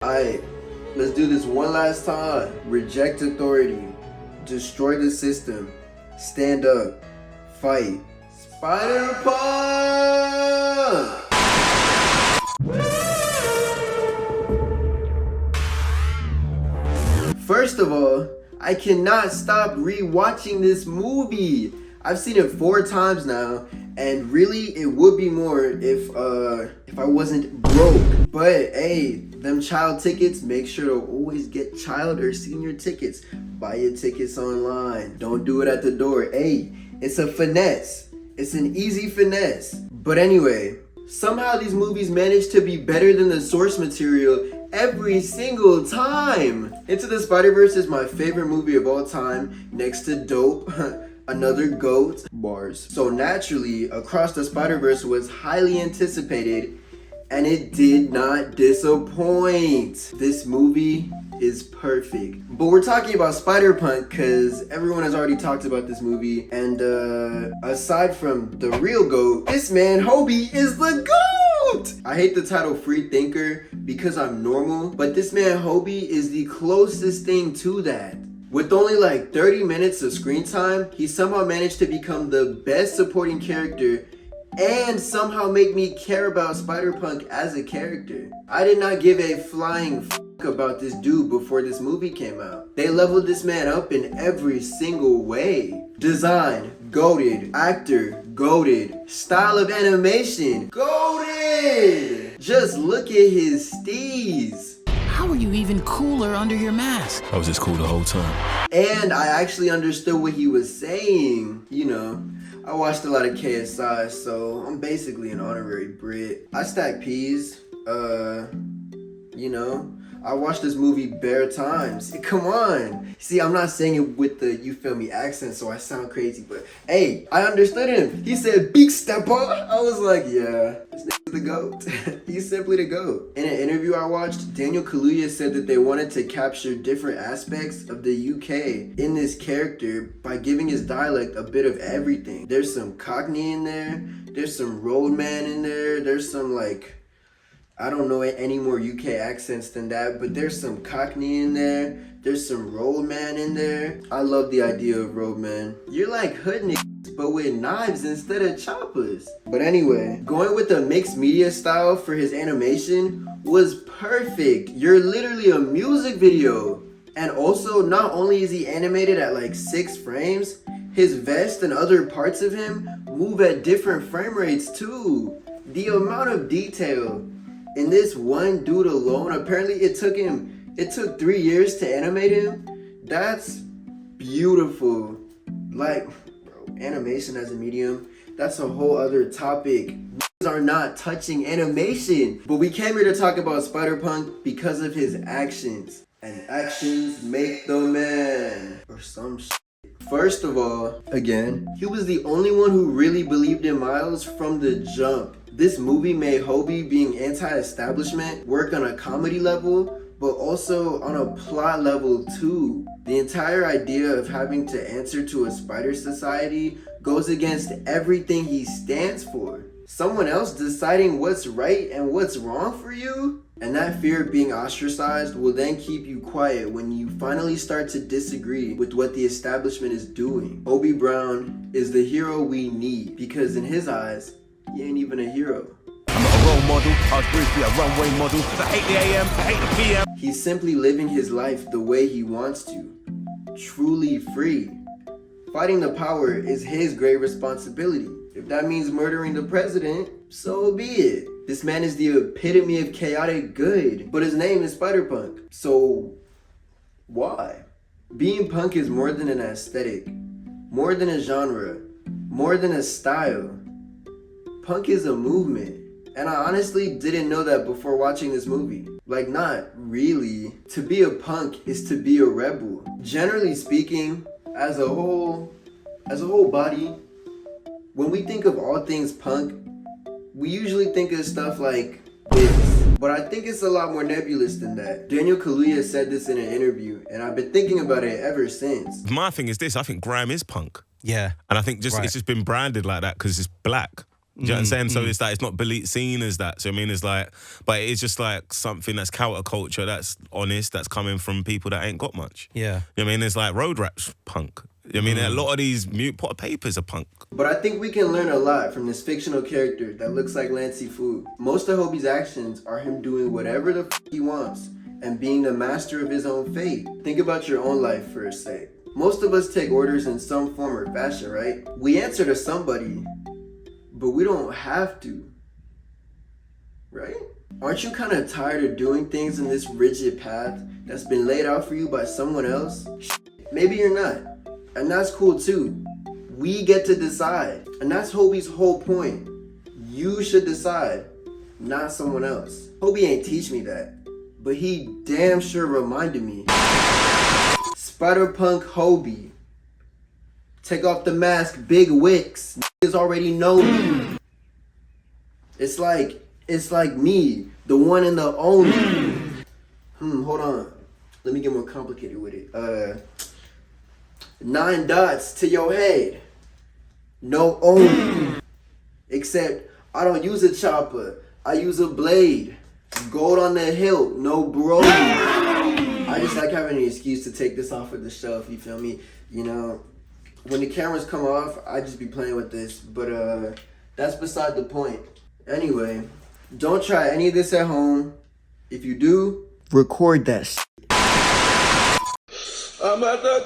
Alright, let's do this one last time. Reject authority. Destroy the system. Stand up. Fight. Spider-Punk! First of all, I cannot stop re-watching this movie. I've seen it 4 times now, and really it would be more if I wasn't broke. But hey, them child tickets, make sure to always get child or senior tickets. Buy your tickets online. Don't do it at the door. Hey, it's a finesse. It's an easy finesse. But anyway, somehow these movies manage to be better than the source material every single time. Into the Spider-Verse is my favorite movie of all time, next to Dope, another GOAT, bars. So naturally, Across the Spider-Verse was highly anticipated, and it did not disappoint. This movie is perfect. But we're talking about Spider-Punk because everyone has already talked about this movie, and aside from the real GOAT, this man Hobie is the GOAT! I hate the title free thinker because I'm normal, but this man Hobie is the closest thing to that. With only like 30 minutes of screen time, he somehow managed to become the best supporting character and somehow make me care about Spider-Punk as a character. I did not give a flying f*** about this dude before this movie came out. They leveled this man up in every single way. Design, goated. Actor, goated. Style of animation, goated. Just look at his steez. How are you even cooler under your mask? I was just cool the whole time. And I actually understood what he was saying. You know, I watched a lot of KSI, so I'm basically an honorary Brit. I stack peas. You know, I watched this movie bare times. Come on. See, I'm not saying it with the, you feel me, accent, so I sound crazy, but hey, I understood him. He said, big stepper. I was like, yeah, this nigga's the GOAT. He's simply the GOAT. In an interview I watched, Daniel Kaluuya said that they wanted to capture different aspects of the UK in this character by giving his dialect a bit of everything. There's some Cockney in there. There's some roadman in there. There's some like, I don't know any more UK accents than that, but there's some Cockney in there. There's some roadman in there. I love the idea of roadman. You're like hood niggas, but with knives instead of choppers. But anyway, going with the mixed media style for his animation was perfect. You're literally a music video. And also, not only is he animated at like 6 frames, his vest and other parts of him move at different frame rates too. The amount of detail in this one dude alone, apparently it took 3 years to animate him. That's beautiful. Like, bro, animation as a medium, that's a whole other topic. We are not touching animation. But we came here to talk about Spider-Punk because of his actions. And actions make the man. Or some shit. First of all, again, he was the only one who really believed in Miles from the jump. This movie made Hobie being anti-establishment work on a comedy level, but also on a plot level too. The entire idea of having to answer to a spider society goes against everything he stands for. Someone else deciding what's right and what's wrong for you? And that fear of being ostracized will then keep you quiet when you finally start to disagree with what the establishment is doing. Hobie Brown is the hero we need because in his eyes, he ain't even a hero. I'm not a role model, I was briefly a runway model. I hate the AM, I hate the PM. He's simply living his life the way he wants to. Truly free. Fighting the power is his great responsibility. If that means murdering the president, so be it. This man is the epitome of chaotic good, but his name is Spider-Punk. So, why? Being punk is more than an aesthetic, more than a genre, more than a style. Punk is a movement, and I honestly didn't know that before watching this movie. Like, not really. To be a punk is to be a rebel. Generally speaking, as a whole body, when we think of all things punk, we usually think of stuff like this. But I think it's a lot more nebulous than that. Daniel Kaluuya said this in an interview, and I've been thinking about it ever since. My thing is this, I think grime is punk. Yeah. And I think it's just been branded like that because it's black. Do you know what I'm saying? So it's like, it's not seen as that. So I mean, it's like, but it's just like something that's counterculture, that's honest, that's coming from people that ain't got much. Yeah. You know what I mean? It's like road rap's punk. I mean, a lot of these mute pot of papers are punk. But I think we can learn a lot from this fictional character that looks like Lancey Food. Most of Hobie's actions are him doing whatever the he wants and being the master of his own fate. Think about your own life for a sec. Most of us take orders in some form or fashion, right? We answer to somebody, but we don't have to, right? Aren't you kind of tired of doing things in this rigid path that's been laid out for you by someone else? Maybe you're not, and that's cool too. We get to decide, and that's Hobie's whole point. You should decide, not someone else. Hobie ain't teach me that, but he damn sure reminded me. Spider-Punk Hobie. Take off the mask, big wicks. Niggas already know me. It's like me, the one and the only. Hold on. Let me get more complicated with it. 9 dots to your head. No only. Except I don't use a chopper. I use a blade. Gold on the hilt. No bro. I just like having an excuse to take this off of the shelf, you feel me? You know, when the cameras come off, I just be playing with this, but that's beside the point. Anyway, don't try any of this at home. If you do, record that shit. I'm at the